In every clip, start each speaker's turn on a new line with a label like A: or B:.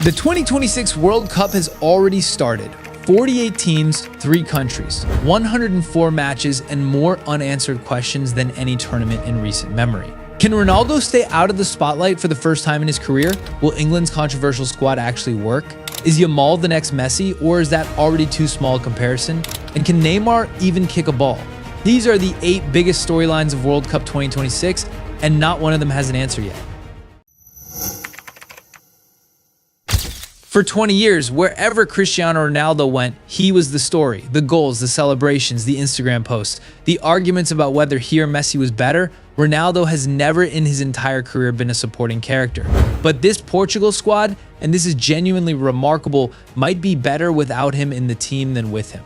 A: The 2026 World Cup has already started. 48 teams, 3 countries, 104 matches, and more unanswered questions than any tournament in recent memory. Can Ronaldo stay out of the spotlight for the first time in his career? Will England's controversial squad actually work? Is Yamal the next Messi, or is that already too small a comparison? And can Neymar even kick a ball? These are the 8 biggest storylines of World Cup 2026, and not one of them has an answer yet. For 20 years, wherever Cristiano Ronaldo went, he was the story. The goals, the celebrations, the Instagram posts, the arguments about whether he or Messi was better. Ronaldo has never in his entire career been a supporting character. But this Portugal squad, and this is genuinely remarkable, might be better without him in the team than with him.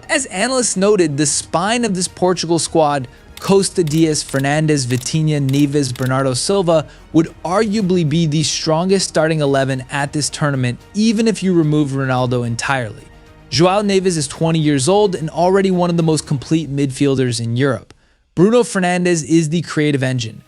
A: As analysts noted, the spine of this Portugal squad, Costa Diaz, Fernandes, Vitinha, Neves, Bernardo Silva, would arguably be the strongest starting 11 at this tournament, even if you remove Ronaldo entirely. João Neves is 20 years old and already one of the most complete midfielders in Europe. Bruno Fernandes is the creative engine.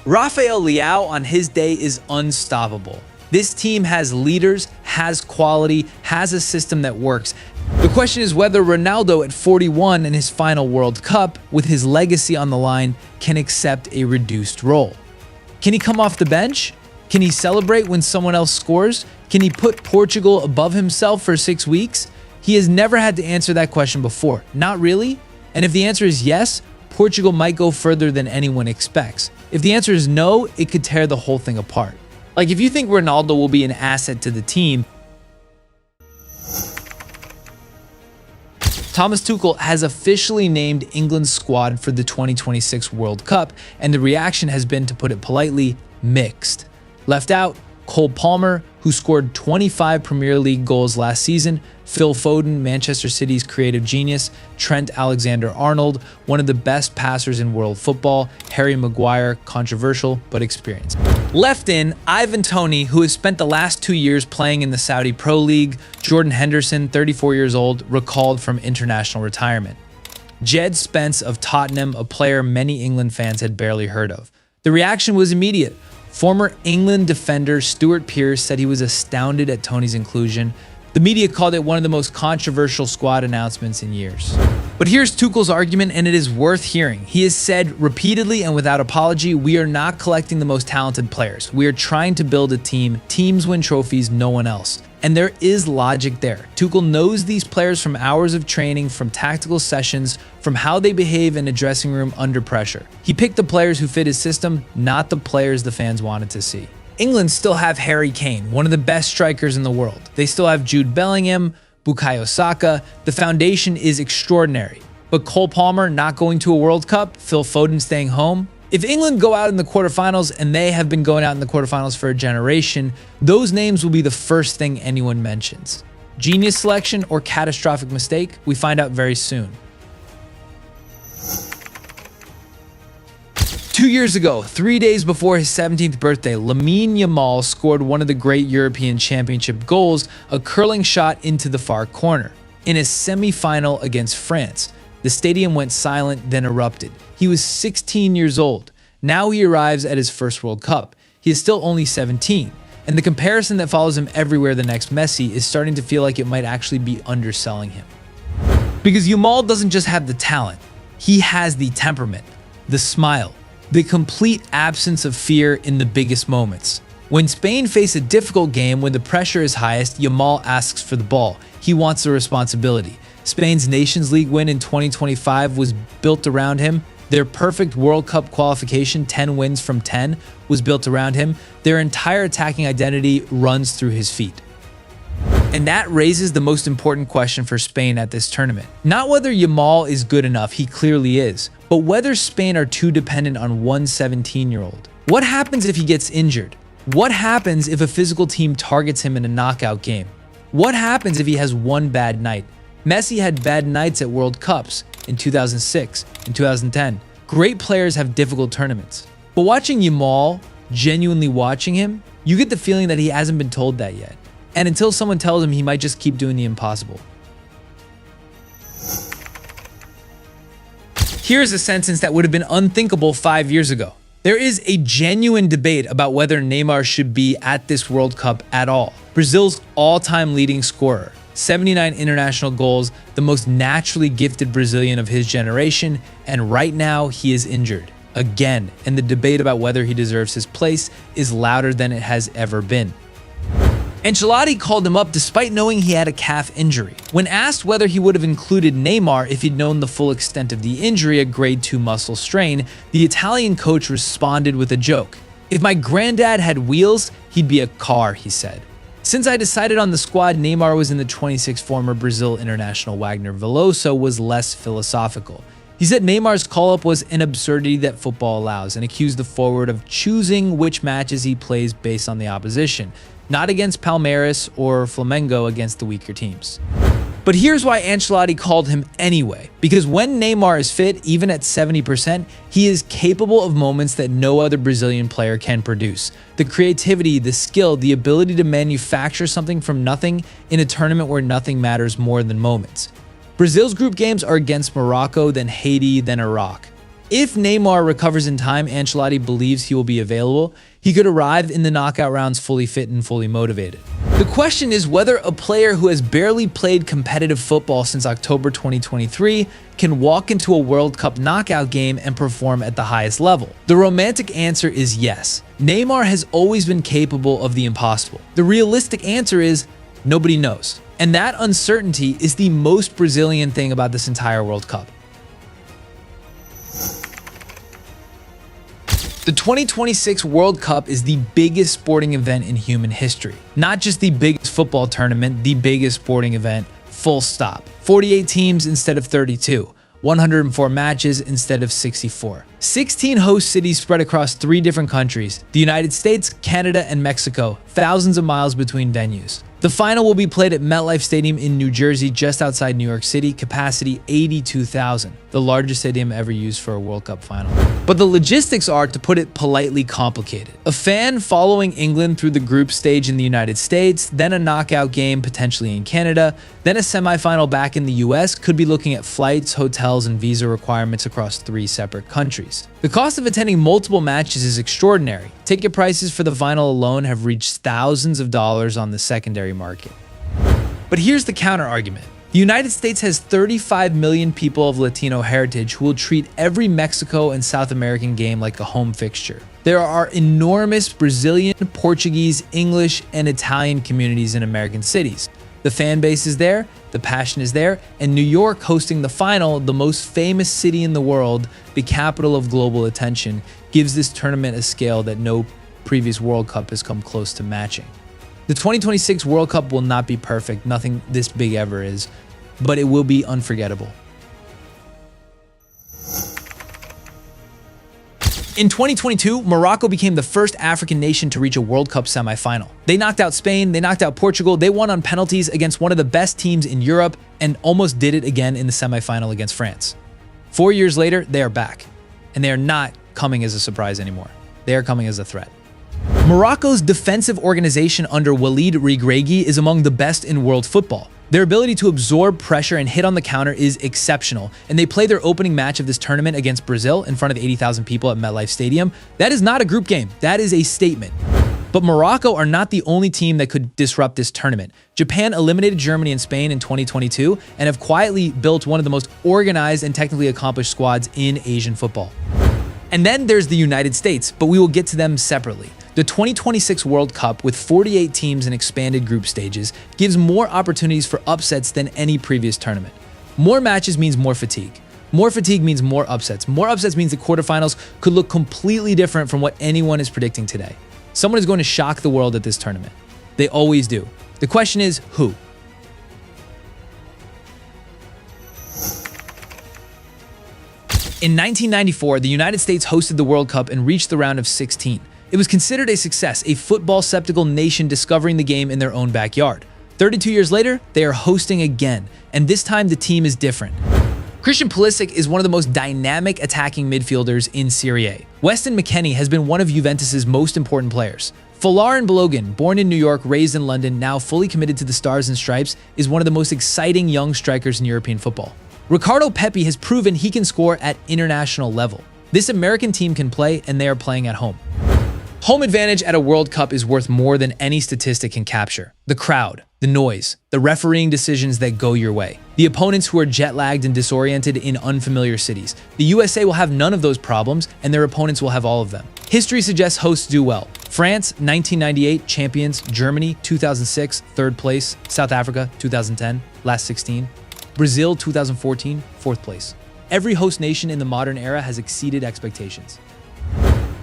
A: Rafael Leao on his day is unstoppable. This team has leaders, has quality, has a system that works. The question is whether Ronaldo at 41 in his final World Cup, with his legacy on the line, can accept a reduced role. Can he come off the bench? Can he celebrate when someone else scores? Can he put Portugal above himself for 6 weeks? He has never had to answer that question before. Not really. And if the answer is yes, Portugal might go further than anyone expects. If the answer is no, it could tear the whole thing apart. Like, if you think Ronaldo will be an asset to the team, Thomas Tuchel has officially named England's squad for the 2026 World Cup, and the reaction has been, to put it politely, mixed. Left out, Cole Palmer, who scored 25 Premier League goals last season, Phil Foden, Manchester City's creative genius, Trent Alexander-Arnold, one of the best passers in world football, Harry Maguire, controversial but experienced. Left in, Ivan Toney, who has spent the last 2 years playing in the Saudi Pro League, Jordan Henderson, 34 years old, recalled from international retirement. Jed Spence of Tottenham, a player many England fans had barely heard of. The reaction was immediate. Former England defender Stuart Pearce said he was astounded at Toney's inclusion. The media called it one of the most controversial squad announcements in years. But here's Tuchel's argument, and it is worth hearing. He has said repeatedly and without apology, we are not collecting the most talented players. We are trying to build a team. Teams win trophies, no one else. And there is logic there. Tuchel knows these players from hours of training, from tactical sessions, from how they behave in a dressing room under pressure. He picked the players who fit his system, not the players the fans wanted to see. England still have Harry Kane, one of the best strikers in the world. They still have Jude Bellingham, Bukayo Saka. The foundation is extraordinary. But Cole Palmer not going to a World Cup, Phil Foden staying home. If England go out in the quarterfinals, and they have been going out in the quarterfinals for a generation, those names will be the first thing anyone mentions. Genius selection or catastrophic mistake? We find out very soon. 2 years ago, 3 days before his 17th birthday, Lamine Yamal scored one of the great European Championship goals, a curling shot into the far corner. In a semi-final against France, the stadium went silent, then erupted. He was 16 years old. Now he arrives at his first World Cup. He is still only 17. And the comparison that follows him everywhere, the next Messi, is starting to feel like it might actually be underselling him. Because Yamal doesn't just have the talent. He has the temperament, the smile, the complete absence of fear in the biggest moments. When Spain face a difficult game, when the pressure is highest, Yamal asks for the ball. He wants the responsibility. Spain's Nations League win in 2025 was built around him. Their perfect World Cup qualification, 10 wins from 10, was built around him. Their entire attacking identity runs through his feet. And that raises the most important question for Spain at this tournament. Not whether Yamal is good enough, he clearly is, but whether Spain are too dependent on one 17-year-old. What happens if he gets injured? What happens if a physical team targets him in a knockout game? What happens if he has one bad night? Messi had bad nights at World Cups in 2006 and 2010. Great players have difficult tournaments. But watching Yamal, genuinely watching him, you get the feeling that he hasn't been told that yet. And until someone tells him, he might just keep doing the impossible. Here's a sentence that would have been unthinkable 5 years ago. There is a genuine debate about whether Neymar should be at this World Cup at all. Brazil's all-time leading scorer, 79 international goals, the most naturally gifted Brazilian of his generation, and right now he is injured. Again, and the debate about whether he deserves his place is louder than it has ever been. Ancelotti called him up despite knowing he had a calf injury. When asked whether he would have included Neymar if he'd known the full extent of the injury, a grade 2 muscle strain, the Italian coach responded with a joke. "If my granddad had wheels, he'd be a car," he said. Since I decided on the squad Neymar was in the 26 former Brazil international Wagner Veloso was less philosophical. He said Neymar's call-up was an absurdity that football allows and accused the forward of choosing which matches he plays based on the opposition, not against Palmeiras or Flamengo against the weaker teams. But here's why Ancelotti called him anyway, because when Neymar is fit, even at 70%, he is capable of moments that no other Brazilian player can produce. The creativity, the skill, the ability to manufacture something from nothing in a tournament where nothing matters more than moments. Brazil's group games are against Morocco, then Haiti, then Iraq. If Neymar recovers in time, Ancelotti believes he will be available. He could arrive in the knockout rounds fully fit and fully motivated. The question is whether a player who has barely played competitive football since October 2023 can walk into a World Cup knockout game and perform at the highest level. The romantic answer is yes. Neymar has always been capable of the impossible. The realistic answer is nobody knows. And that uncertainty is the most Brazilian thing about this entire World Cup. The 2026 World Cup is the biggest sporting event in human history. Not just the biggest football tournament, the biggest sporting event, full stop. 48 teams instead of 32. 104 matches instead of 64. 16 host cities spread across 3 different countries, the United States, Canada, and Mexico, thousands of miles between venues. The final will be played at MetLife Stadium in New Jersey, just outside New York City, capacity 82,000, the largest stadium ever used for a World Cup final. But the logistics are, to put it politely, complicated. A fan following England through the group stage in the United States, then a knockout game potentially in Canada, then a semifinal back in the US could be looking at flights, hotels, and visa requirements across 3 separate countries. The cost of attending multiple matches is extraordinary. Ticket prices for the final alone have reached thousands of dollars on the secondary market. But here's the counter argument. The United States has 35 million people of Latino heritage who will treat every Mexico and South American game like a home fixture. There are enormous Brazilian, Portuguese, English, and Italian communities in American cities. The fan base is there, the passion is there, and New York hosting the final, the most famous city in the world, the capital of global attention, gives this tournament a scale that no previous World Cup has come close to matching. The 2026 World Cup will not be perfect, nothing this big ever is, but it will be unforgettable. In 2022, Morocco became the first African nation to reach a World Cup semifinal. They knocked out Spain, they knocked out Portugal, they won on penalties against one of the best teams in Europe, and almost did it again in the semifinal against France. 4 years later, they are back, and they are not coming as a surprise anymore. They are coming as a threat. Morocco's defensive organization under Walid Regragui is among the best in world football. Their ability to absorb pressure and hit on the counter is exceptional, and they play their opening match of this tournament against Brazil in front of 80,000 people at MetLife Stadium. That is not a group game, that is a statement. But Morocco are not the only team that could disrupt this tournament. Japan eliminated Germany and Spain in 2022 and have quietly built one of the most organized and technically accomplished squads in Asian football. And then there's the United States, but we will get to them separately. The 2026 World Cup, with 48 teams and expanded group stages, gives more opportunities for upsets than any previous tournament. More matches means more fatigue. More fatigue means more upsets. More upsets means the quarterfinals could look completely different from what anyone is predicting today. Someone is going to shock the world at this tournament. They always do. The question is, who? In 1994, the United States hosted the World Cup and reached the round of 16. It was considered a success, a football-skeptical nation discovering the game in their own backyard. 32 years later, they are hosting again, and this time the team is different. Christian Pulisic is one of the most dynamic attacking midfielders in Serie A. Weston McKennie has been one of Juventus' most important players. Folarin Balogun, born in New York, raised in London, now fully committed to the Stars and Stripes, is one of the most exciting young strikers in European football. Ricardo Pepi has proven he can score at international level. This American team can play, and they are playing at home. Home advantage at a World Cup is worth more than any statistic can capture. The crowd, the noise, the refereeing decisions that go your way, the opponents who are jet-lagged and disoriented in unfamiliar cities. The USA will have none of those problems, and their opponents will have all of them. History suggests hosts do well. France, 1998, champions. Germany, 2006, third place. South Africa, 2010, last 16. Brazil, 2014, fourth place. Every host nation in the modern era has exceeded expectations.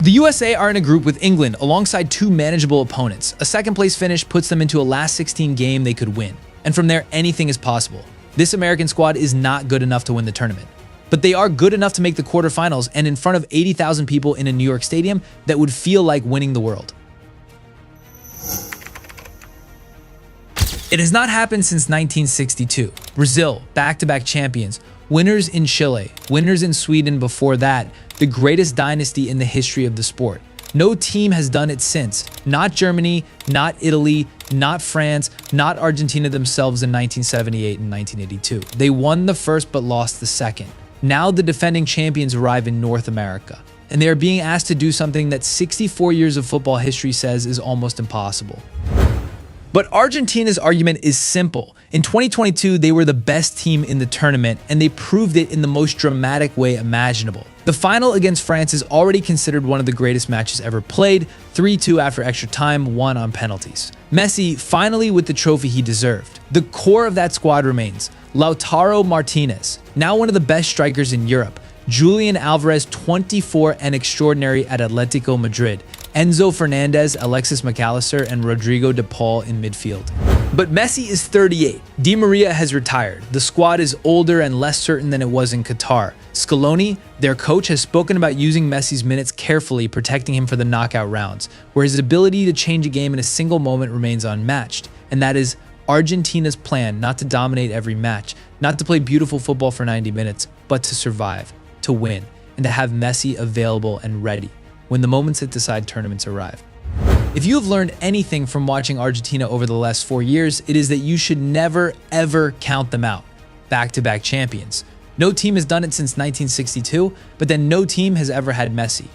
A: The USA are in a group with England alongside two manageable opponents. A second-place finish puts them into a last 16 game they could win. And from there, anything is possible. This American squad is not good enough to win the tournament. But they are good enough to make the quarterfinals and in front of 80,000 people in a New York stadium that would feel like winning the world. It has not happened since 1962. Brazil, back-to-back champions, winners in Chile, winners in Sweden before that, the greatest dynasty in the history of the sport. No team has done it since. Not Germany, not Italy, not France, not Argentina themselves in 1978 and 1982. They won the first but lost the second. Now the defending champions arrive in North America, and they are being asked to do something that 64 years of football history says is almost impossible. But Argentina's argument is simple. In 2022, they were the best team in the tournament, and they proved it in the most dramatic way imaginable. The final against France is already considered one of the greatest matches ever played, 3-2 after extra time, won on penalties. Messi finally with the trophy he deserved. The core of that squad remains. Lautaro Martinez, now one of the best strikers in Europe. Julian Alvarez, 24 and extraordinary at Atletico Madrid. Enzo Fernandez, Alexis McAllister, and Rodrigo de Paul in midfield. But Messi is 38. Di Maria has retired. The squad is older and less certain than it was in Qatar. Scaloni, their coach, has spoken about using Messi's minutes carefully, protecting him for the knockout rounds, where his ability to change a game in a single moment remains unmatched. And that is Argentina's plan not to dominate every match, not to play beautiful football for 90 minutes, but to survive, to win, and to have Messi available and ready when the moments that decide tournaments arrive. If you have learned anything from watching Argentina over the last 4 years, it is that you should never, ever count them out. Back-to-back champions. No team has done it since 1962, but then no team has ever had Messi.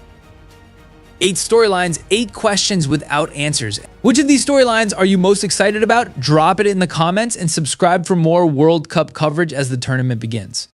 A: 8 storylines, 8 questions without answers. Which of these storylines are you most excited about? Drop it in the comments and subscribe for more World Cup coverage as the tournament begins.